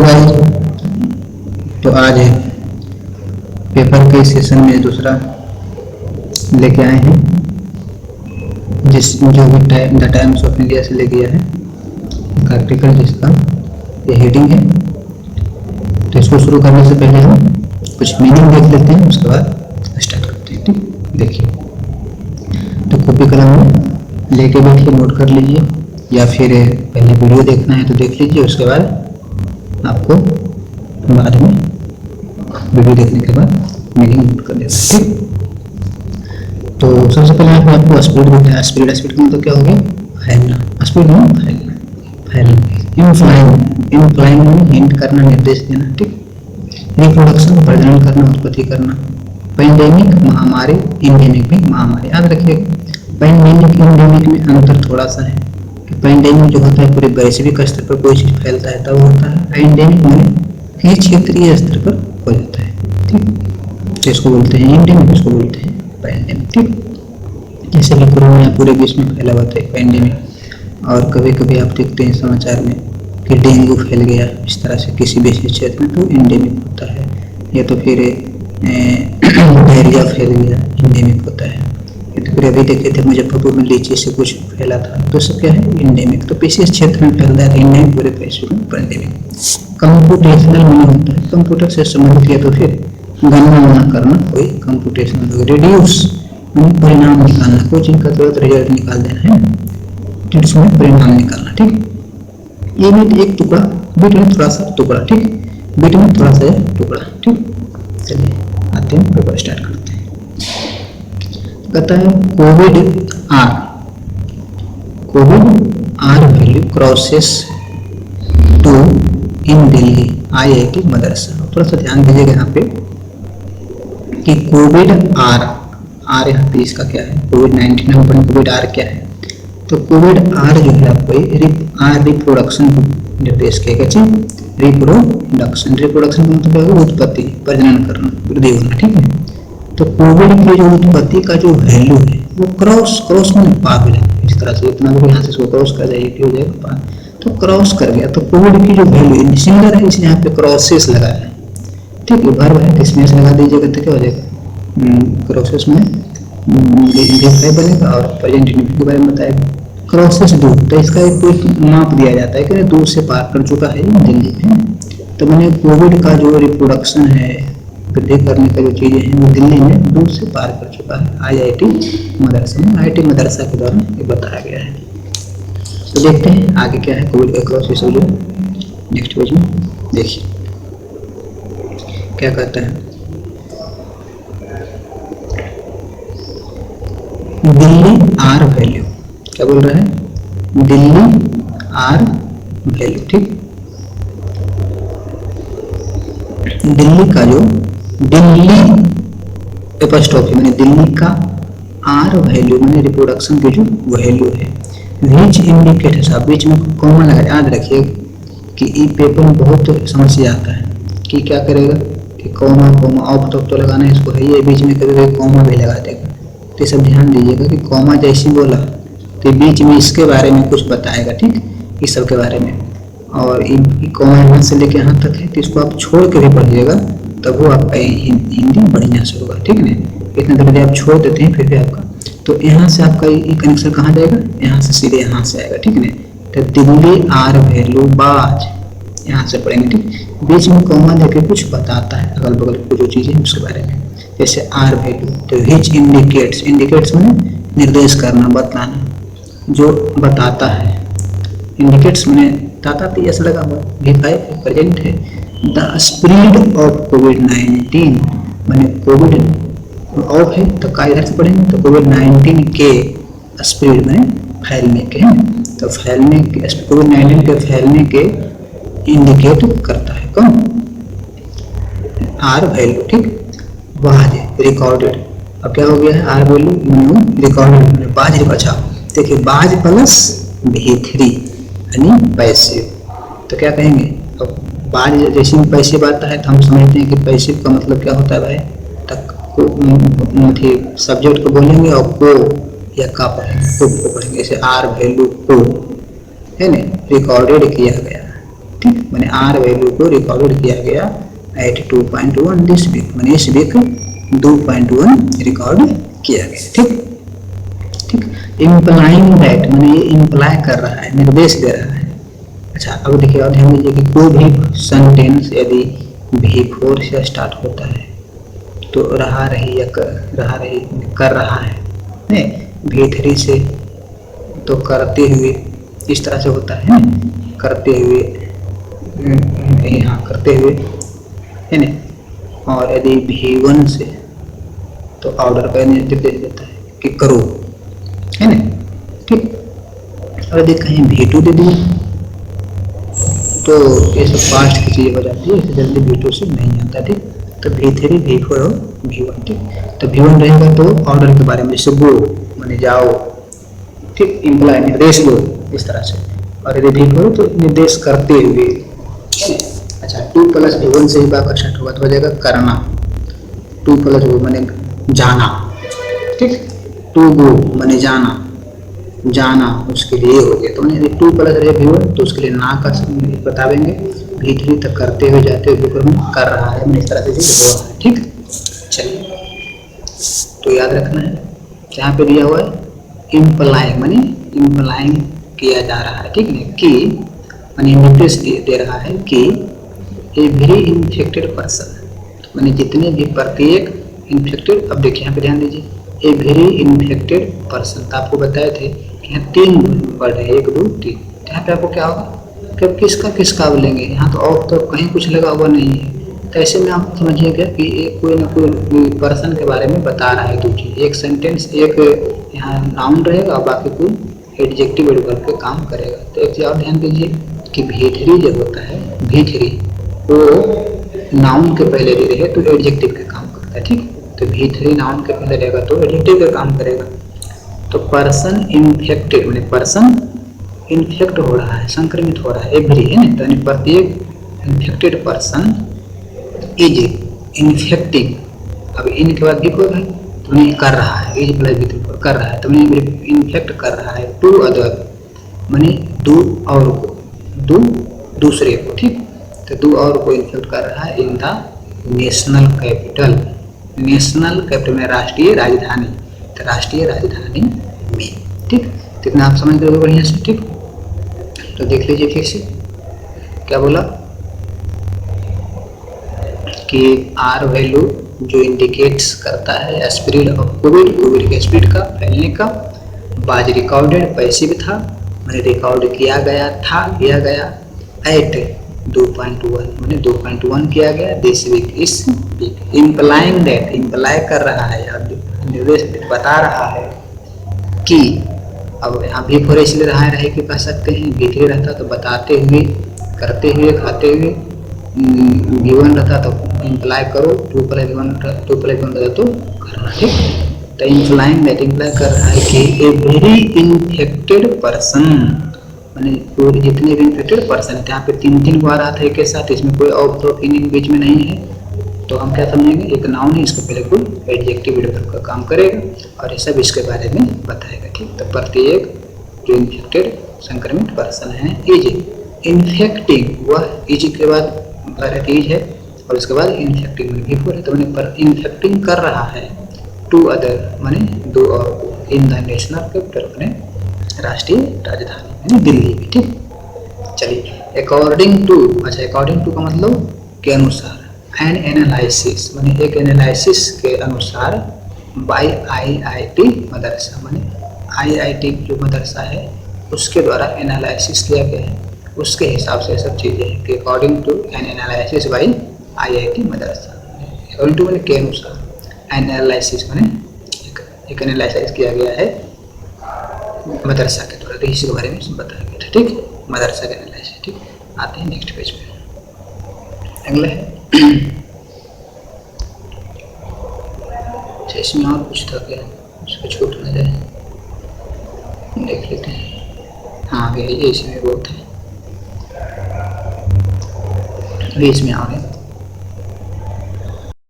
Guys, तो आज paper के सेशन में दूसरा लेके आए हैं, जो भी द टाइम्स ऑफ इंडिया से ले गया है आर्टिकल, जिसका ये हेडिंग है। तो इसको शुरू करने से पहले हम कुछ मीनिंग देख लेते हैं, उसके बाद स्टार्ट करते हैं। ठीक, देखिए, तो कॉपी कलम में लेके बैठिए, नोट कर लीजिए, या फिर पहले वीडियो देखना है तो देख लीजिए, उसके बाद आपको बाद में वीडियो देखने के बाद मीनिंग नोट कर देना। ठीक, तो सबसे पहले आपको स्पीड दिखता है। स्पीड का मतलब क्या हो गया? फैलना। स्पीड में फैलना। इम्प्लाइंग में हिंट करना, निर्देश देना। ठीक, रिप्रोडक्शन प्रजनन करना, उत्पत्ति करना। पेंडेमिक महामारी, इंडेमिक भी महामारी। याद रखिए, पेंडेमिक इंडेमिक में अंतर थोड़ा सा है कि पेंडेमिक जो होता है पूरे वैश्विक स्तर पर कोई चीज फैलता है तब होता है, इंडेमिक में क्षेत्रीय स्तर पर हो जाता है। ठीक, तो इसको बोलते हैं इंडेमिक, इसको बोलते हैं पेंडेमिक। ठीक, जैसे कि कोरोना पूरे विश्व में फैला हुआ था पेंडेमिक, और कभी कभी आप देखते हैं समाचार में कि डेंगू फैल गया इस तरह से किसी विशेष क्षेत्र में, तो इंडेमिक होता है। या तो फिर डायरिया फैल गया, इंडेमिक होता है। तो फिर अभी देखे थे मुजफ्फरपुर में लीची से कुछ फैला था, तो सब क्या है? इंडेमिक। तो विशेष क्षेत्र में फैल रहा है, इंडेमिक पूरे वैश्विक में पेंडेमिक। कंप्यूटेशनल में होता है, कंप्यूटर से संबंधित, या तो फिर गणना करना, कोई कंप्यूटेशनल। रिड्यूस परिणाम निकालना, कोई चीज का तुरंत रिजल्ट निकाल देना है, में परिणाम निकालना। ठीक, ये में एक टुकड़ा, बीट में थोड़ा सा टुकड़ा। ठीक, बीट में थोड़ा सा टुकड़ा। ठीक, चलिए आते हैं, पेपर स्टार्ट करते हैं। कहता है Covid R value crosses two in Delhi IIT Madras. थोड़ा सा ध्यान दीजिएगा यहाँ पे कि कोविड आर यहाँ पे इसका क्या है? कोविड-19 हम कोविड आर क्या है? तो कोविड आर जो है आपको रिप्रोडक्शन को निर्देश किया। रिप्रोडक्शन का मतलब क्या होगा? उत्पत्ति, प्रजनन करना, वृद्धि होना। ठीक है, तो कोविड की जो उत्पत्ति का जो वैल्यू है वो क्रॉस में पार हो जाएगा। इस तरह से इतना भी यहाँ से इसको क्रॉस कर जाएगी, हो जाएगा पार, तो क्रॉस कर गया। तो कोविड की जो वैल्यू सिमिलर है, इसलिए यहाँ पे क्रॉसेस लगाया है। ठीक है, वर्ब है, इसमें से लगा दीजिएगा तो क्या हो जाएगा? क्रॉसेस में बनेगा और प्रेजेंट इंडेफिनिट के बारे में बताएगा। क्रॉसेस दूर, तो इसका एक कोई माप दिया जाता है कि दूर से पार कर चुका है दिल्ली में। तो मैंने कोविड का जो रिप्रोडक्शन है, वृद्धि करने का जो चीज़ें हैं, वो दिल्ली में दूर से पार कर चुका है IIT मदरसा में। IIT मदरसा के द्वारा ये बताया गया है। तो देखते हैं आगे क्या है कोविड का क्रॉसेस जो नेक्स्ट पेज में। देखिए क्या कहता है, दिल्ली आर वैल्यू। क्या बोल रहा है? Delhi R value. ठीक, दिल्ली का जो एपॉस्ट्रोफी मैंने दिल्ली का आर वैल्यू मैंने रिप्रोडक्शन की जो वैल्यू है, विच इंडिकेट, साहब बीच में कॉमा लगा। याद रखिए कि ई पेपर में बहुत समस्या आता है कि क्या करेगा कि कॉमा ऑफ तो लगाना है, इसको है ये, बीच में कभी कॉमा भी लगा देगा। तो सब ध्यान दीजिएगा कि कॉमा जैसे बोला तो बीच में इसके बारे में कुछ बताएगा। ठीक, इस सब के बारे में, और कॉमा यहाँ से लेके यहाँ तक है, तो इसको आप छोड़ के भी पढ़िएगा, तब वो आपका हिंदी बढ़िया से होगा। ठीक है, इतना देर आप छोड़ देते हैं फिर भी आपका, तो यहाँ से आपका ये कनेक्शन कहाँ जाएगा? यहाँ से सीधे यहाँ से आएगा। ठीक है, तो दिल्ली आर वैल्यू बाज, यहाँ से पढ़ेंगे। ठीक, बीच में कॉमा देके कुछ बताता है अगल बगल की जो चीज़ें उसके बारे में, जैसे आर वैल्यू। तो विच इंडिकेट्स में निर्देश करना, बतलाना, जो बताता है। इंडिकेट्स में बताता तो ऐसा लगा हुआ है, प्रेजेंट है। द स्प्रेड ऑफ कोविड-19 मैंने कोविड ऑफ है तो का इधर से पढ़ेंगे, तो कोविड-19 के स्प्रेड में फैलने के हैं, तो फैलने के कोविड-19 के फैलने के इंडिकेट करता है कौन? R value. ठीक, बाज रिकॉर्डेड। अब क्या हो गया है? आर वैल्यू रिकॉर्डेड, बाज बचाओ। देखिए, बाज प्लस V3 यानी पैसिव, तो क्या कहेंगे? अब बाज जैसे पैसिव आता है तो हम समझते हैं कि पैसिव का मतलब क्या होता है भाई? तक को सब्जेक्ट को बोलेंगे और को या का पढ़ेंगे, को पढ़ेंगे। जैसे आर वैल्यू को है ना, रिकॉर्डेड किया गया। ठीक, मैंने आर वैल्यू को रिकॉर्डेड किया गया एट 2.1 दिस वीक, मैंने इस वीक 2.1 रिकॉर्ड किया गया। ठीक ठीक। इम्प्लाइंग दैट मैंने ये इम्प्लाई कर रहा है, निर्देश दे रहा है। अच्छा अब देखिए और ध्यान दीजिए कि कोई भी सेंटेंस यदि V4 से स्टार्ट होता है तो रहा रही या कर रहा है, नहीं V3 से तो करते हुए इस तरह से होता है, करते हुए यहाँ करते हुए है ना। और यदि V1 से तो ऑर्डर का निर्देश देता है कि करो, है ना। ठीक। और यदि कहीं V2 दे दिए तो ये सब फास्ट की चीज़ हो जाती है, इससे जल्दी V2 से नहीं आता। ठीक। तो V3 V4 और V1। ठीक। तो V1 रहेगा तो ऑर्डर के बारे में, जैसे गो मैंने जाओ, ठीक, इम्प्लाई निर्देश दो इस तरह से। और यदि V4 तो निर्देश करते हुए। अच्छा 2 + V1 से ही बात स्टार्ट होगा तो हो जाएगा करना, 2 + वो मैंने जाना। ठीक। टू गो मैंने जाना, जाना उसके लिए हो गया। तो मैंने 2 + V1 तो उसके लिए ना का बता देंगे। V3 तक करते हुए जाते हुए V4 में कर रहा है, मैंने इस तरह से चीज हो रहा है। ठीक। चलिए तो याद रखना है यहाँ पे दिया हुआ है इम्प्लाइंग, माने इम्प्लाइंग किया जा रहा है। ठीक है कि माने निर्देश दे रहा है कि एवरी इन्फेक्टेड पर्सन, माने जितने भी प्रत्येक इन्फेक्टेड। अब देखिए यहाँ पे ध्यान दीजिए एवरी इन्फेक्टेड पर्सन, तो आपको बताए थे कि यहाँ 3 वर्ड है, 1 2 3। यहाँ पे आपको क्या होगा कि किसका किसका बोलेंगे, यहाँ तो और तो कहीं कुछ लगा हुआ नहीं है। तो ऐसे में आप समझिएगा कि एक कोई ना कोई पर्सन के बारे में बता रहा है। 2 चीज़, एक सेंटेंस एक यहाँ नाउन रहेगा और बाकी कोई एडजेक्टिव वर्ब पे काम करेगा। तो एक चीज़ और ध्यान दीजिए कि V3 जब होता है, V3 वो नाउन के पहले दे रहे तो एडजेक्टिव का काम करता है। ठीक। तो V3 नाउन के पहले रहेगा तो एडजेक्टिव का काम करेगा। तो पर्सन इन्फेक्टेड मैंने पर्सन इन्फेक्ट हो रहा है, संक्रमित हो रहा है, एवरी है ना, तो प्रत्येक इन्फेक्टेड पर्सन इज इन्फेक्टिंग। अब इन के बाद भी कोई है तो नहीं कर रहा है, इज प्लस V3 कर रहा है, तो मैंने इन्फेक्ट कर रहा है 2 अदर, मैंने 2 और को, 2 दूसरे को। ठीक। तो 2 और को इन्फेक्ट कर रहा है in the national capital, national capital में राष्ट्रीय राजधानी, तो राष्ट्रीय राजधानी में। ठीक। तो इतना आप समझ रहे हो बढ़िया से। ठीक। तो देख लीजिए फिर से क्या बोला कि आर वैल्यू जो इंडिकेट्स करता है स्प्रेड ऑफ कोविड, कोविड के स्प्रेड का फैलने का। बाज रिकॉर्डेड पैसिव था, मैंने रिकॉर्ड किया गया था, किया गया एट 2.1 मैंने 2.1 किया गया दिस वीक, इस वीक। इम्प्लाइंग दैट इम्प्लाई कर रहा है या निर्देश बता रहा है कि, अब यहाँ V4 इसलिए रहे कि कह सकते हैं, V3 रहता तो बताते हुए, करते हुए, खाते हुए, V1 रहता तो इम्प्लाई करो, 2 + V1 रहता तो करना। ठीक। तो इम्प्लाइंग दैट इम्प्लाई कर रहा है कि एवरी इन्फेक्टेड पर्सन, मैंने पूरे जितने भी इन्फेक्टेड पर्सन, यहाँ पे 3 बार आता है एक साथ, इसमें कोई और तो मीनिंग बीच में नहीं है। तो हम क्या समझेंगे, एक नाउन है, इसके पहले कोई एडजेक्टिव वर्ब का काम करेगा और ये सब इसके बारे में बताएगा। ठीक। तो प्रत्येक जो इन्फेक्टेड संक्रमित पर्सन है इज इन्फेक्टिंग, वह इज के बाद इज है और उसके बाद इन्फेक्टिंग में V4 है, तो मैंने पर इन्फेक्टिंग कर रहा है 2 अदर मैंने 2 और को इन द नेशनल कैपिटल मैंने राष्ट्रीय राजधानी मैंने दिल्ली में। ठीक। चलिए अकॉर्डिंग टू, अच्छा अकॉर्डिंग टू का मतलब के अनुसार, एन एनालिसिस मैंने एक एनालिसिस के अनुसार बाई IIT मदरसा, मैंने IIT जो मदरसा है उसके द्वारा एनालिसिस किया गया है, उसके हिसाब से सब चीज़ें हैं कि according to an analysis by IIT Madras. According to मैंने के अनुसार एनालिसिस मैंने एक एनालिसिस किया गया है मदरसा के द्वारा, तो इसी के बारे में बताया गया था। ठीक। मदरसा का एनालिसिस। ठीक। आते हैं नेक्स्ट पेज पे, अगला है इसमें और कुछ था क्या, उसको छूट ना जाए, देख लेते हैं। हाँ ये इसमें बहुत है, अभी इसमें आ गया।